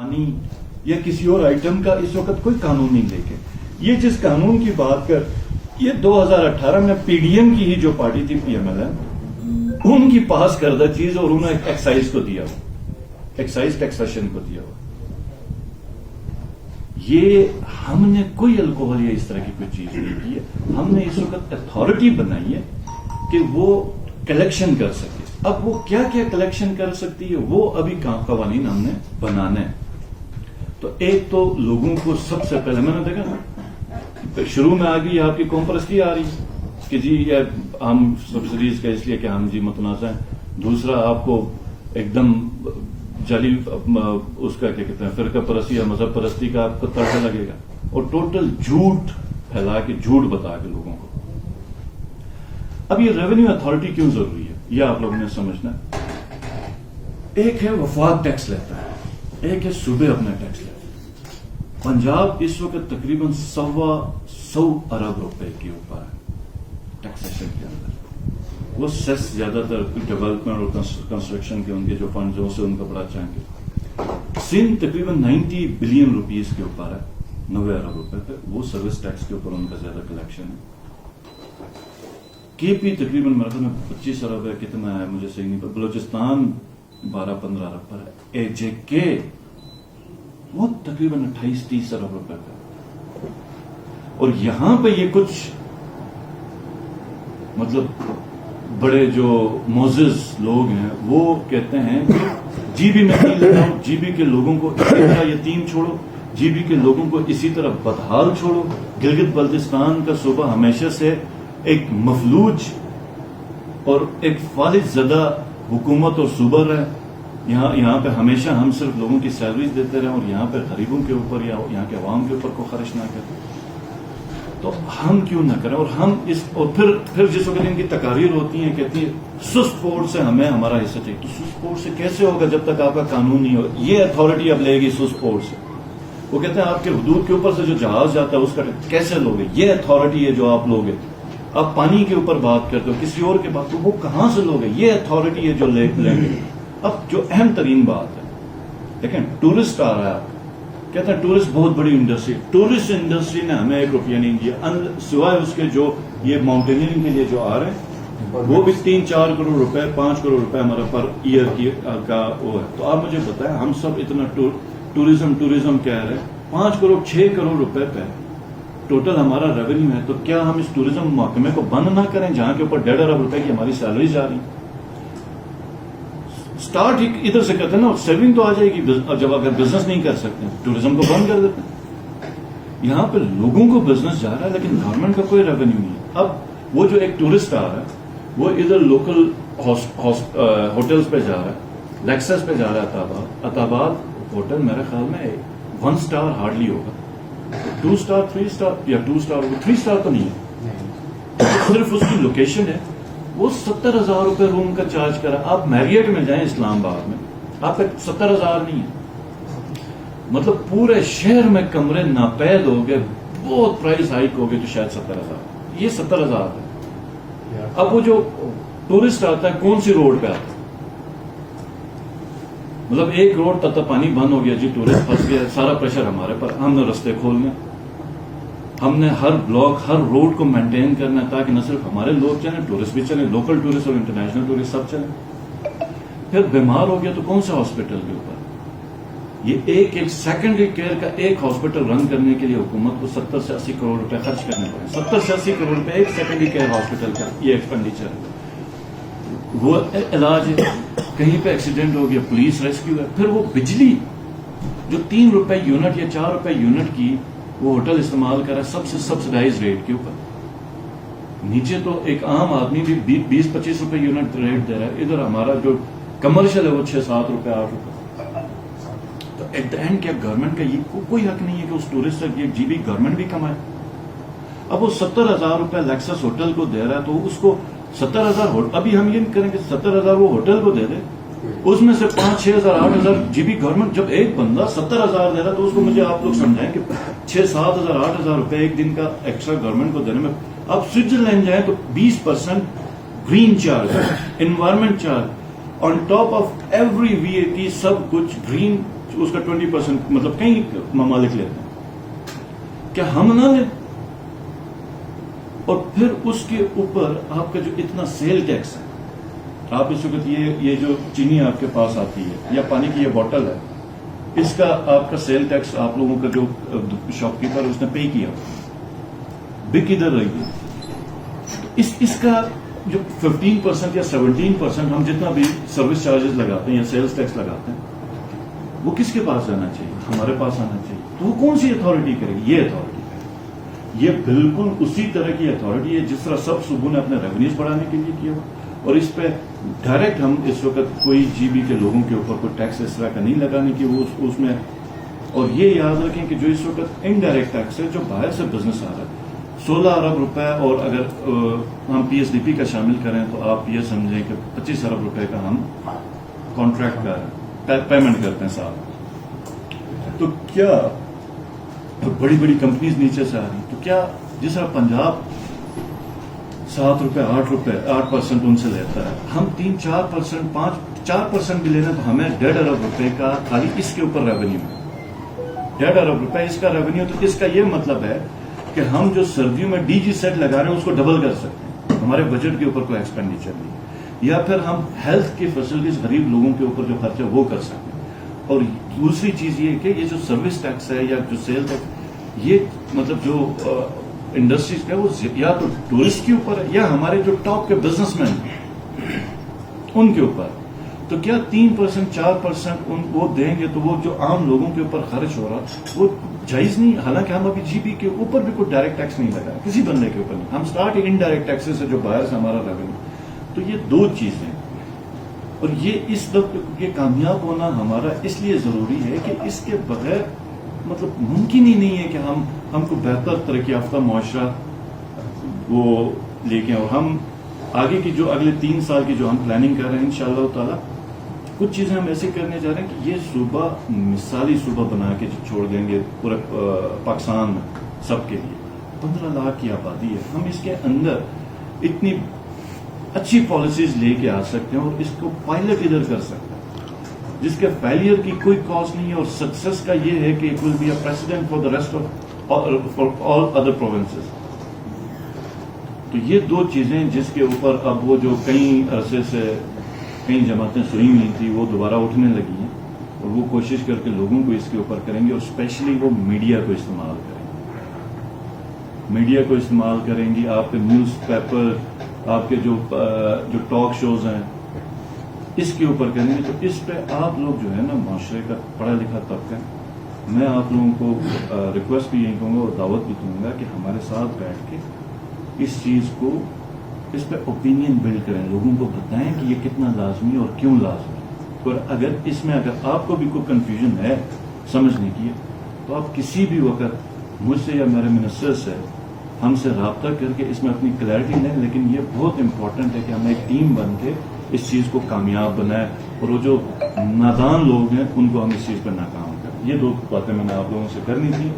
پانی یا کسی اور آئٹم کا اس وقت کوئی قانون نہیں لے کے یہ جس قانون کی بات کر یہ 2018 میں پی ڈی ایم کی ہی جو پارٹی تھی پی ایم ایل ایم ان کی پاس کردہ چیز اور انہوں نے ایکسائز کو دیا ہوا ایکسائز ٹیکسیشن کو دیا ہوا. یہ ہم نے کوئی الکوہل یا اس طرح کی کوئی چیز نہیں کی ہے. ہم نے اس وقت اتھارٹی بنائی ہے کہ وہ کلیکشن کر سکے. اب وہ کیا کیا کلیکشن کر سکتی ہے وہ ابھی قوانین ہم نے بنانے ہیں. تو ایک تو لوگوں کو سب سے پہلے میں نے دیکھا نا شروع میں آ گئی آپ کی قوم پرستی آ رہی کہ جی یہ ہم سبسڈیز کا اس لیے کہ ہم جی متنازع ہیں. دوسرا آپ کو ایک دم جعلی اس کا کیا کہتے ہیں فرقہ پرستی یا مذہب پرستی کا آپ کو تڑکا لگے گا اور ٹوٹل جھوٹ پھیلا کے جھوٹ بتا کے لوگوں کو. اب یہ ریونیو اتھارٹی کیوں ضروری ہے یہ آپ لوگوں نے سمجھنا. ایک ہے وفاق ٹیکس لیتا ہے ایک ہے صوبے اپنا ٹیکس لیتا ہے. پنجاب اس وقت تقریباً 100 ارب روپے کے اوپر ہے ٹیکسیشن کے اندر. وہ سیس زیادہ تر ڈیولپمنٹ اور کنسٹرکشن کے ان کے جو فنڈز ہیں اسے ان کا بڑا چنک ہے. سندھ تقریباً 90 بلین روپیز کے اوپر ہے 90 ارب روپے پہ. وہ سروس ٹیکس کے اوپر ان کا زیادہ کلیکشن ہے. کے پی تقریباً میرے خیال میں 25 ارب ہے کتنا ہے مجھے صحیح نہیں پتا. بلوچستان 12-15 ارب پر ہے. اے جے کے وہ تقریباً 28-30 ارب روپے کا. اور یہاں پہ یہ کچھ مطلب بڑے جو معزز لوگ ہیں وہ کہتے ہیں جی بی میں نہیں لینا ہوں, جی بی کے لوگوں کو اسی طرح یتیم چھوڑو, جی بی کے لوگوں کو اسی طرح بدحال چھوڑو. گلگت بلتستان کا صوبہ ہمیشہ سے ایک مفلوج اور ایک فالج زدہ حکومت اور صوبہ رہے. یہاں پہ ہمیشہ ہم صرف لوگوں کی سیلریز دیتے رہے اور یہاں پہ غریبوں کے اوپر یا یہاں کے عوام کے اوپر کو خرچ نہ کریں. تو ہم کیوں نہ کریں. اور ہم اس اور پھر جس وقت ان کی تقاریر ہوتی ہیں کہتی ہیں سست فورس سے ہمیں ہمارا حصہ چاہیے. تو سست فورس سے کیسے ہوگا جب تک آپ کا قانون نہیں ہو. یہ اتھارٹی اب لے گی سست فورس سے. وہ کہتے ہیں آپ کے حدود کے اوپر سے جو جہاز جاتا ہے اس کا کیسے لوگے. یہ اتھارٹی ہے جو آپ لوگے. آپ پانی کے اوپر بات کرتے ہو کسی اور کے بات وہ کہاں سے لوگے. یہ اتھارٹی ہے جو لیں گے. اب جو اہم ترین بات ہے دیکھیں ٹورسٹ آ رہا ہے کہتے ہیں ٹورسٹ بہت بڑی انڈسٹری. ٹورسٹ انڈسٹری نے ہمیں 1 روپیہ نہیں دیا سوائے اس کے جو یہ ماؤنٹینئرنگ کے لیے جو آ رہے ہیں وہ بھی 3-4 کروڑ روپے 5 کروڑ روپے ہمارا پر ایئر کا وہ ہے. تو آپ مجھے بتائیں ہم سب اتنا ٹوریزم کہہ رہے ہیں 5 کروڑ 6 کروڑ روپے پہ ٹوٹل ہمارا ریونیو ہے. تو کیا ہم اس ٹوریزم محکمے کو بند نہ کریں جہاں کے اوپر 1.5 ارب روپے کی ہماری سیلری جا رہی. اسٹارٹ ادھر سے کرتے ہیں نا سیونگ تو آ جائے گی. جب اگر بزنس نہیں کر سکتے ٹوریزم کو بند کر دیتے ہیں. یہاں پہ لوگوں کو بزنس جا رہا ہے لیکن گورنمنٹ کا کوئی ریونیو نہیں ہے. اب وہ جو ایک ٹورسٹ آ رہا ہے وہ ادھر لوکل ہوٹلز پہ جا رہا ہے. لیکسس پہ جا رہا ہے. عطاباد ہوٹل میرے خیال میں 1 اسٹار ہارڈلی ہوگا. 2 اسٹار 3 اسٹار یا 2 اسٹار ہوگا. 3 اسٹار تو نہیں ہے. صرف اس کی لوکیشن ہے. وہ 70,000 روپے روم کا چارج کرا. آپ میریٹ میں جائیں اسلام آباد میں آپ کا 70,000 نہیں ہے. مطلب پورے شہر میں کمرے ناپید ہو گئے. بہت پرائز ہائک ہو گئے تو شاید 70,000. یہ 70,000 ہے. اب وہ جو ٹورسٹ آتا ہے کون سی روڈ پہ آتا ہے. مطلب ایک روڈ تک پانی بند ہو گیا جی ٹورسٹ پھنس گیا. سارا پریشر ہمارے پر. ہم نے رستے کھولنے ہم نے ہر بلاک ہر روڈ کو مینٹین کرنا ہے تاکہ نہ صرف ہمارے لوگ چلیں ٹورسٹ بھی چلیں لوکل ٹورسٹ اور انٹرنیشنل ٹورسٹ سب چلیں. پھر بیمار ہو گیا تو کون سے ہاسپٹل کے اوپر. یہ ایک سیکنڈری کیئر کا ایک ہاسپٹل رن کرنے کے لیے حکومت کو 70 سے 80 کروڑ روپے خرچ کرنے پڑے. 70 سے 80 کروڑ روپے ایک سیکنڈری کیئر ہاسپٹل کا یہ ایکسپینڈیچر ہے. وہ علاج ہے. کہیں پہ ایکسیڈنٹ ہو گیا پولیس ریسکیو ہے. پھر وہ بجلی جو 3 روپے یونٹ یا 4 روپے یونٹ کی وہ ہوٹل استعمال کر رہا ہے سب سے سبسڈائز ریٹ کے اوپر. نیچے تو ایک عام آدمی بھی 20-25 روپے یونٹ ریٹ دے رہا ہے. ادھر ہمارا جو کمرشل ہے وہ 6-7 روپے 8 روپے. تو ایٹ دا اینڈ کیا گورنمنٹ کا یہ کوئی حق نہیں ہے کہ اس ٹورسٹ سے یہ جی بی گورنمنٹ بھی کمائے. اب وہ 70,000 روپے لیکسس ہوٹل کو دے رہا ہے تو اس کو 70,000 ابھی ہم یہ کریں کہ 70,000 وہ ہوٹل کو دے دے اس میں سے 5,000 8,000 جی بی گورنمنٹ. جب ایک بندہ 70,000 دے رہا تو اس کو مجھے آپ لوگ سمجھائیں کہ 6-7,000 8,000 روپے ایک دن کا ایکسٹرا گورنمنٹ کو دینے میں. آپ سوئٹزرلینڈ جائیں تو 20% green charge environment charge on top of every V A T سب کچھ گرین اس کا 20% مطلب کئی ممالک لیتے ہیں، کیا ہم نہ لیں؟ اور پھر اس کے اوپر آپ کا جو اتنا سیل ٹیکس ہے، آپ اس وقت یہ جو چینی آپ کے پاس آتی ہے یا پانی کی یہ بوٹل ہے، اس کا آپ کا سیل ٹیکس آپ لوگوں کا جو شاپ کیپر اس نے پے کیا، بک ادھر رہی ہے، اس کا جو 15% یا 17% ہم جتنا بھی سروس چارجز لگاتے ہیں یا سیلز ٹیکس لگاتے ہیں، وہ کس کے پاس جانا چاہیے؟ ہمارے پاس آنا چاہیے. تو وہ کون سی اتھارٹی کرے گی؟ یہ اتھارٹی کرے گی. یہ بالکل اسی طرح کی اتھارٹی ہے جس طرح سب صوبوں نے اپنے ریونیوز بڑھانے کے لیے کیا، اور اس پہ ڈائریکٹ ہم اس وقت کوئی جی بی کے لوگوں کے اوپر کوئی ٹیکس اس طرح کا نہیں لگانے کی وہ اس میں. اور یہ یاد رکھیں کہ جو اس وقت انڈائریکٹ ٹیکس ہے جو باہر سے بزنس آ رہا ہے 16 ارب روپے، اور اگر ہم پی ایس ڈی پی کا شامل کریں تو آپ یہ سمجھیں کہ 25 ارب روپے کا ہم کانٹریکٹ کا پیمنٹ کرتے ہیں صاحب. تو کیا بڑی بڑی کمپنیز نیچے سے آ رہی، تو کیا جس طرح پنجاب 7 روپے 8% ان سے لیتا ہے، ہم 3-4% 4% بھی لینا تو ہمیں 1.5 ارب روپے کا خالی اس کے اوپر ریونیو ہے. 1.5 ارب روپے اس کا ریونیو. تو اس کا یہ مطلب ہے کہ ہم جو سردیوں میں ڈی جی سیٹ لگا رہے ہیں اس کو ڈبل کر سکتے ہیں، ہمارے بجٹ کے اوپر کوئی ایکسپینڈیچر نہیں. یا پھر ہم ہیلتھ کی فیسلٹیز غریب لوگوں کے اوپر جو خرچہ وہ کر سکتے ہیں. اور دوسری چیز یہ کہ یہ جو سروس ٹیکس ہے یا جو سیل ٹیکس، یہ مطلب جو انڈسٹریز کا وہ یا تو ٹورسٹ کے اوپر ہے یا ہمارے جو ٹاپ کے بزنس مین ہیں ان کے اوپر. تو کیا 3% 4% وہ دیں گے تو وہ جو عام لوگوں کے اوپر خرچ ہو رہا وہ جائز نہیں. حالانکہ ہم ابھی جی بی کے اوپر بھی کوئی ڈائریکٹ ٹیکس نہیں لگا کسی بندے کے اوپر نہیں. ہم اسٹارٹ انڈائریکٹ ٹیکس سے جو باہر سے ہمارا ریونیو. تو یہ دو چیزیں، اور یہ اس وقت یہ کامیاب ہونا ہمارا اس لیے ضروری ہے کہ اس کے بغیر مطلب ممکن ہی نہیں ہے کہ ہم کو بہتر ترقی یافتہ معاشرہ وہ لے کے. اور ہم آگے کی جو اگلے 3 سال کی جو ہم پلاننگ کر رہے ہیں انشاءاللہ تعالی کچھ چیزیں ہم ایسے کرنے جا رہے ہیں کہ یہ صوبہ مثالی صوبہ بنا کے چھوڑ دیں گے پورے پاکستان میں سب کے لیے. 15 لاکھ کی آبادی ہے، ہم اس کے اندر اتنی اچھی پالیسیز لے کے آ سکتے ہیں اور اس کو پائلٹ ادھر کر سکتے ہیں جس کے فیلئر کی کوئی کاز نہیں ہے. اور سکسیس کا یہ ہے کہ it will be a president for the rest of all other provinces. تو یہ دو چیزیں جس کے اوپر اب وہ جو کئی عرصے سے کئی جماعتیں سوئی ہوئی تھی وہ دوبارہ اٹھنے لگی ہیں، اور وہ کوشش کر کے لوگوں کو اس کے اوپر کریں گے. اور اسپیشلی وہ میڈیا کو استعمال کریں گے، میڈیا کو استعمال کریں گی. آپ کے نیوز پیپر، آپ کے جو ٹاک شوز ہیں اس کے اوپر کریں گے. تو اس پہ آپ لوگ جو ہے نا معاشرے کا پڑھا لکھا طبقہ ہے، میں آپ لوگوں کو ریکویسٹ بھی یہی کہوں گا اور دعوت بھی دوں گا کہ ہمارے ساتھ بیٹھ کے اس چیز کو اس پہ اوپینین بلڈ کریں، لوگوں کو بتائیں کہ یہ کتنا لازمی اور کیوں لازمی ہے. اور اگر اس میں اگر آپ کو بھی کوئی کنفیوژن ہے سمجھنے کی تو آپ کسی بھی وقت مجھ سے یا میرے منسٹر سے ہم سے رابطہ کر کے اس میں اپنی کلیئرٹی لیں. لیکن یہ بہت امپورٹنٹ ہے کہ ہم ایک ٹیم بن کے اس چیز کو کامیاب بنائیں، اور وہ جو نادان لوگ ہیں ان کو ہم اس چیز پہ ناکام کریں. یہ 2 باتیں میں نے آپ لوگوں سے کرنی تھی.